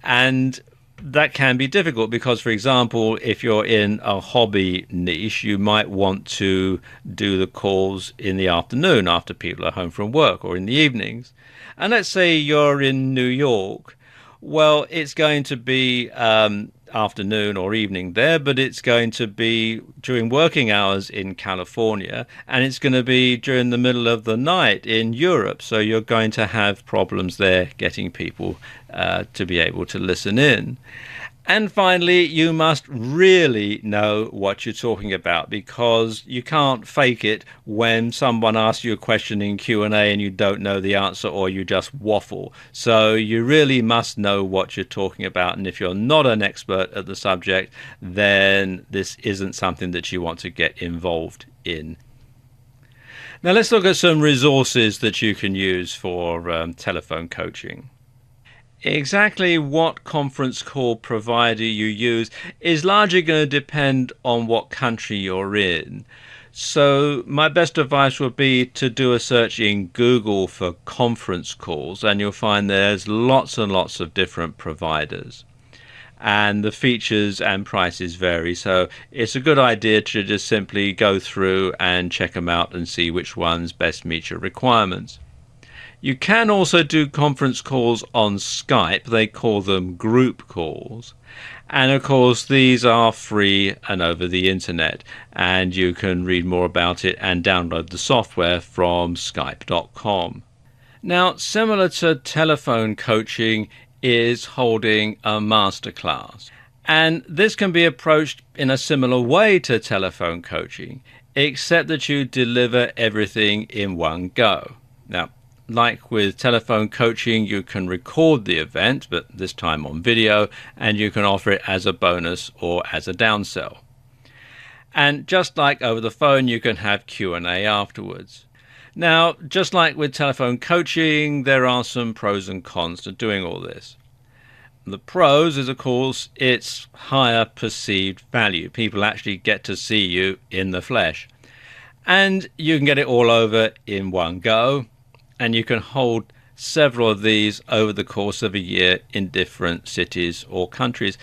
And that can be difficult because, for example, if you're in a hobby niche, you might want to do the calls in the afternoon after people are home from work, or in the evenings. And let's say you're in New York. Well, it's going to be afternoon or evening there, but it's going to be during working hours in California, and it's going to be during the middle of the night in Europe. So you're going to have problems there getting people to be able to listen in. And finally, you must really know what you're talking about, because you can't fake it when someone asks you a question in Q&A and you don't know the answer, or you just waffle. So you really must know what you're talking about. And if you're not an expert at the subject, then this isn't something that you want to get involved in. Now let's look at some resources that you can use for telephone coaching. Exactly what conference call provider you use is largely going to depend on what country you're in. So my best advice would be to do a search in Google for conference calls, and you'll find there's lots and lots of different providers. And the features and prices vary, so it's a good idea to just simply go through and check them out and see which ones best meet your requirements. You can also do conference calls on Skype. They call them group calls. And of course, these are free and over the internet. And you can read more about it and download the software from skype.com. Now, similar to telephone coaching is holding a masterclass. And this can be approached in a similar way to telephone coaching, except that you deliver everything in one go. Now, like with telephone coaching, you can record the event, but this time on video, and you can offer it as a bonus or as a downsell. And just like over the phone, you can have Q&A afterwards. Now, just like with telephone coaching, there are some pros and cons to doing all this. The pros is, of course, it's higher perceived value. People actually get to see you in the flesh. And you can get it all over in one go. And you can hold several of these over the course of a year in different cities or countries.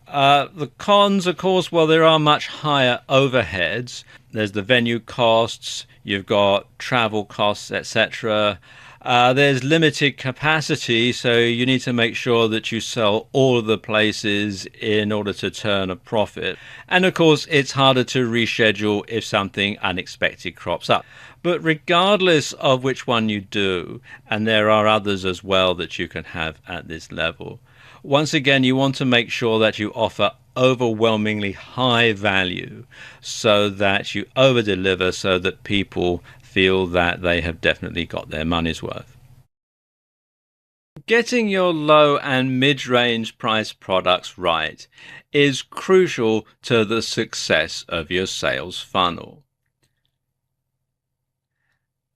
The cons, of course, well, there are much higher overheads. There's the venue costs, you've got travel costs, etc. There's limited capacity, so you need to make sure that you sell all of the places in order to turn a profit. And of course, it's harder to reschedule if something unexpected crops up. But regardless of which one you do, and there are others as well that you can have at this level, once again, you want to make sure that you offer overwhelmingly high value so that you over-deliver, so that people feel that they have definitely got their money's worth. Getting your low and mid-range price products right is crucial to the success of your sales funnel.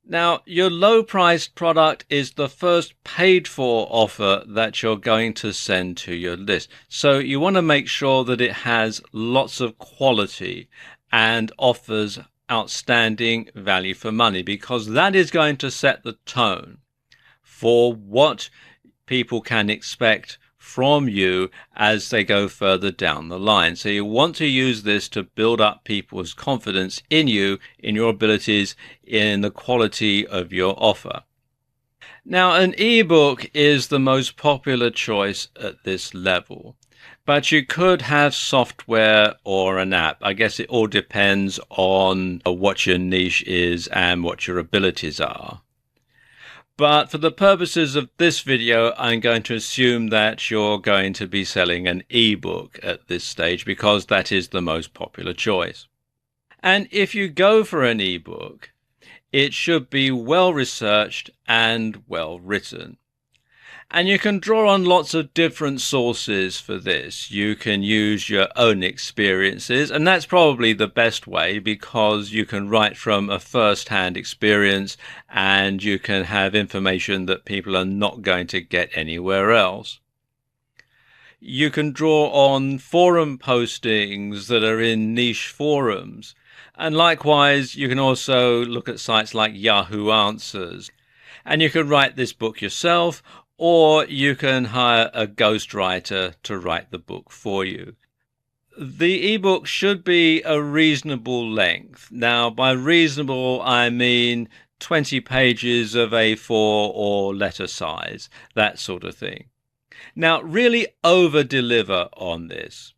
Now, your low-priced product is the first paid-for offer that you're going to send to your list. So you want to make sure that it has lots of quality and offers outstanding value for money, because that is going to set the tone for what people can expect from you as they go further down the line. So you want to use this to build up people's confidence in you, in your abilities, in the quality of your offer. Now, an ebook is the most popular choice at this level, but you could have software or an app. I guess it all depends on what your niche is and what your abilities are. But for the purposes of this video, I'm going to assume that you're going to be selling an ebook at this stage, because that is the most popular choice. And if you go for an ebook, it should be well researched and well written. And you can draw on lots of different sources for this. You can use your own experiences, and that's probably the best way, because you can write from a first-hand experience and you can have information that people are not going to get anywhere else. You can draw on forum postings that are in niche forums. And likewise, you can also look at sites like Yahoo Answers. And you can write this book yourself, or you can hire a ghostwriter to write the book for you. The ebook should be a reasonable length. Now, by reasonable, I mean 20 pages of A4 or letter size, that sort of thing. Now, really over-deliver on this.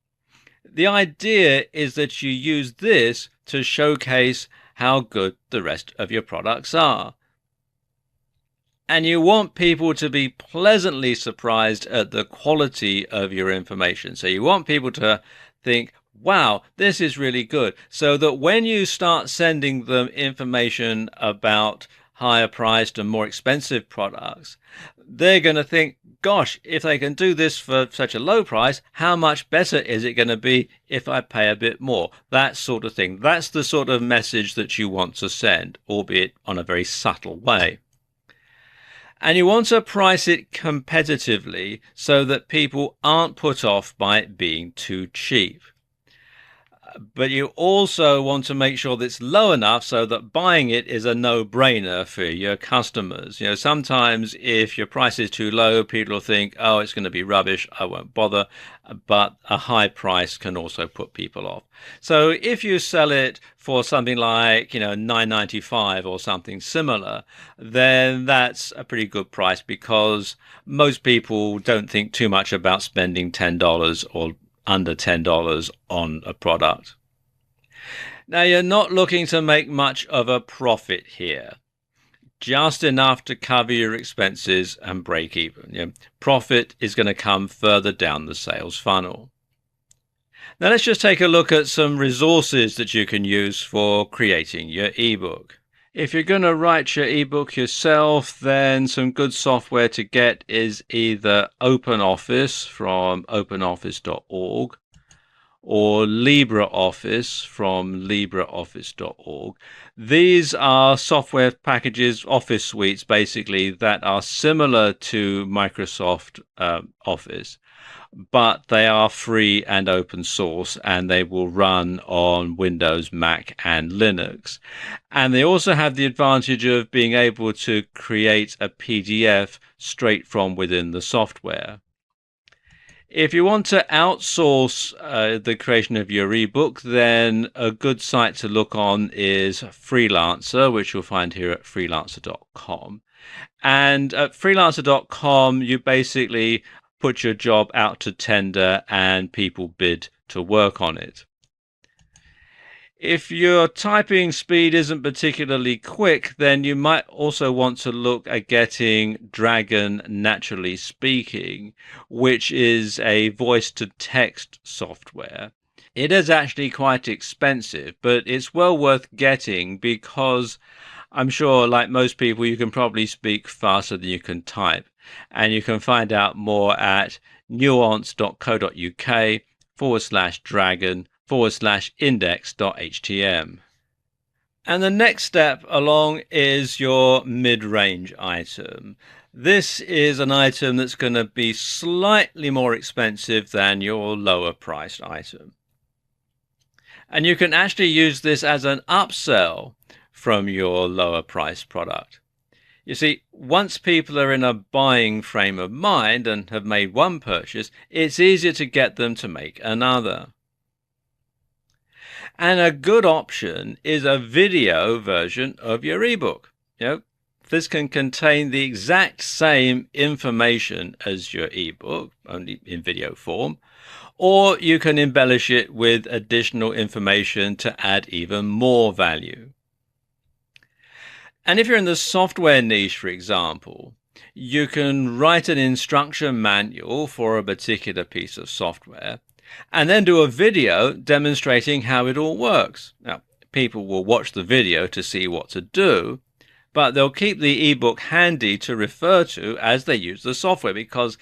The idea is that you use this to showcase how good the rest of your products are. And you want people to be pleasantly surprised at the quality of your information. So you want people to think, wow, this is really good. So that when you start sending them information about higher priced and more expensive products, they're going to think, gosh, if they can do this for such a low price, how much better is it going to be if I pay a bit more? That sort of thing. That's the sort of message that you want to send, albeit on a very subtle way. And you want to price it competitively so that people aren't put off by it being too cheap. But you also want to make sure that it's low enough so that buying it is a no-brainer for your customers. You know, sometimes if your price is too low, people will think, oh, it's going to be rubbish, I won't bother. But a high price can also put people off. So if you sell it for something like, $9.95 or something similar, then that's a pretty good price, because most people don't think too much about spending $10 or under $10 on a product. Now, you're not looking to make much of a profit here, just enough to cover your expenses and break even. Profit is going to come further down the sales funnel. Now, let's just take a look at some resources that you can use for creating your ebook. If you're going to write your ebook yourself, then some good software to get is either OpenOffice from openoffice.org or LibreOffice from libreoffice.org. These are software packages, office suites basically, that are similar to Microsoft Office, but they are free and open source, and they will run on Windows, Mac, and Linux. And they also have the advantage of being able to create a PDF straight from within the software. If you want to outsource the creation of your ebook, then a good site to look on is Freelancer, which you'll find here at freelancer.com. And at freelancer.com, you basically put your job out to tender and people bid to work on it. If your typing speed isn't particularly quick, then you might also want to look at getting Dragon Naturally Speaking, which is a voice-to-text software. It is actually quite expensive, but it's well worth getting, because I'm sure, like most people, you can probably speak faster than you can type. And you can find out more at nuance.co.uk/dragon/index.htm. And the next step along is your mid-range item. This is an item that's going to be slightly more expensive than your lower priced item. And you can actually use this as an upsell from your lower priced product. You see, once people are in a buying frame of mind and have made one purchase, it's easier to get them to make another. And a good option is a video version of your ebook. This can contain the exact same information as your ebook, only in video form, or you can embellish it with additional information to add even more value. And if you're in the software niche, for example, you can write an instruction manual for a particular piece of software and then do a video demonstrating how it all works. Now, people will watch the video to see what to do, but they'll keep the ebook handy to refer to as they use the software, because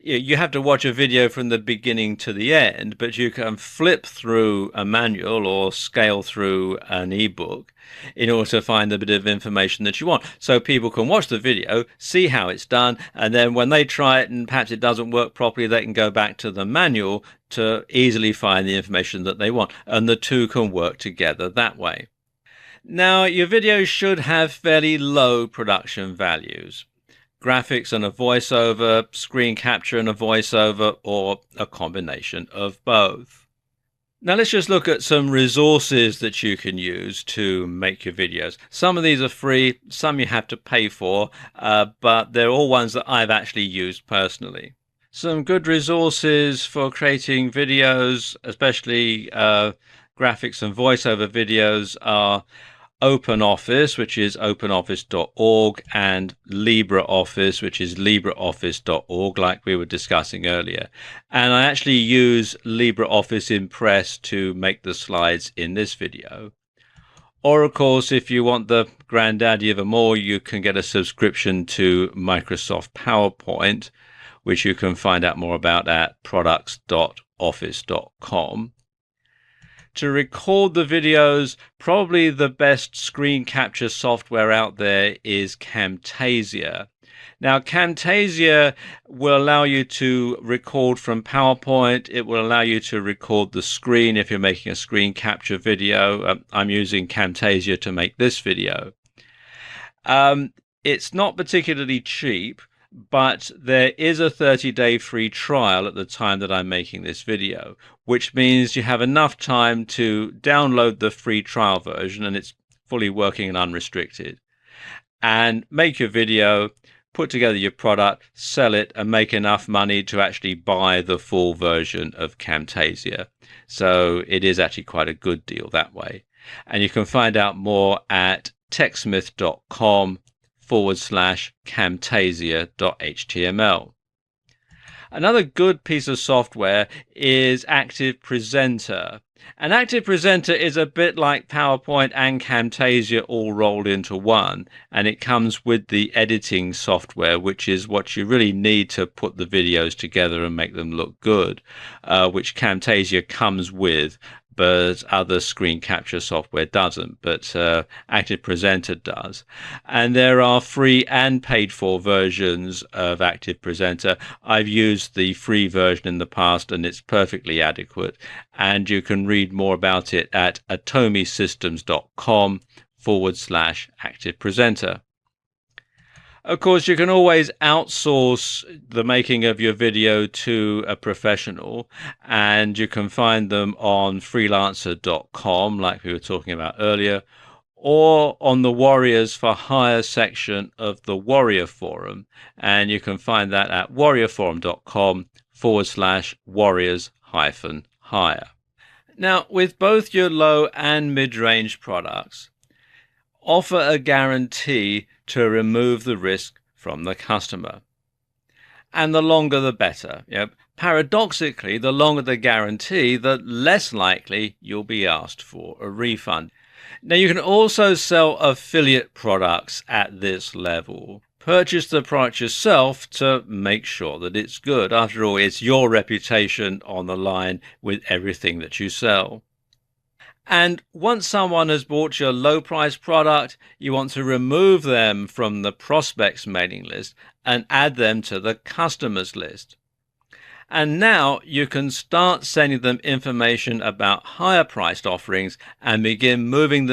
you have to watch a video from the beginning to the end, but you can flip through a manual or scale through an ebook in order to find the bit of information that you want. So people can watch the video, see how it's done, and then when they try it and perhaps it doesn't work properly, they can go back to the manual to easily find the information that they want, and the two can work together that way. Now, your videos should have fairly low production values. Graphics and a voiceover, screen capture and a voiceover, or a combination of both. Now let's just look at some resources that you can use to make your videos. Some of these are free, some you have to pay for, but they're all ones that I've actually used personally. Some good resources for creating videos, especially graphics and voiceover videos, are OpenOffice, which is openoffice.org, and LibreOffice, which is libreoffice.org, like we were discussing earlier. And I actually use LibreOffice Impress to make the slides in this video. Or, of course, if you want the granddaddy of them all, you can get a subscription to Microsoft PowerPoint, which you can find out more about at products.office.com. To record the videos, probably the best screen capture software out there is Camtasia. Now, Camtasia will allow you to record from PowerPoint. It will allow you to record the screen if you're making a screen capture video. I'm using Camtasia to make this video. It's not particularly cheap, but there is a 30-day free trial at the time that I'm making this video, which means you have enough time to download the free trial version, and it's fully working and unrestricted, and make your video, put together your product, sell it, and make enough money to actually buy the full version of Camtasia. So it is actually quite a good deal that way. And you can find out more at techsmith.com/camtasia.html. Another good piece of software is Active Presenter. And Active Presenter is a bit like PowerPoint and Camtasia all rolled into one, and it comes with the editing software, which is what you really need to put the videos together and make them look good, which Camtasia comes with, but other screen capture software doesn't, but Active Presenter does. And there are free and paid for versions of Active Presenter. I've used the free version in the past, and it's perfectly adequate. And you can read more about it at atomisystems.com/Active Presenter. Of course, you can always outsource the making of your video to a professional, and you can find them on freelancer.com, like we were talking about earlier, or on the Warriors for Hire section of the Warrior Forum, and you can find that at warriorforum.com/warriors-hire. Now, with both your low and mid-range products, offer a guarantee to remove the risk from the customer. And the longer the better. Paradoxically, the longer the guarantee, the less likely you'll be asked for a refund. Now, you can also sell affiliate products at this level. Purchase the product yourself to make sure that it's good. After all, it's your reputation on the line with everything that you sell. And once someone has bought your low price product, you want to remove them from the prospects mailing list and add them to the customers list. And now you can start sending them information about higher priced offerings and begin moving them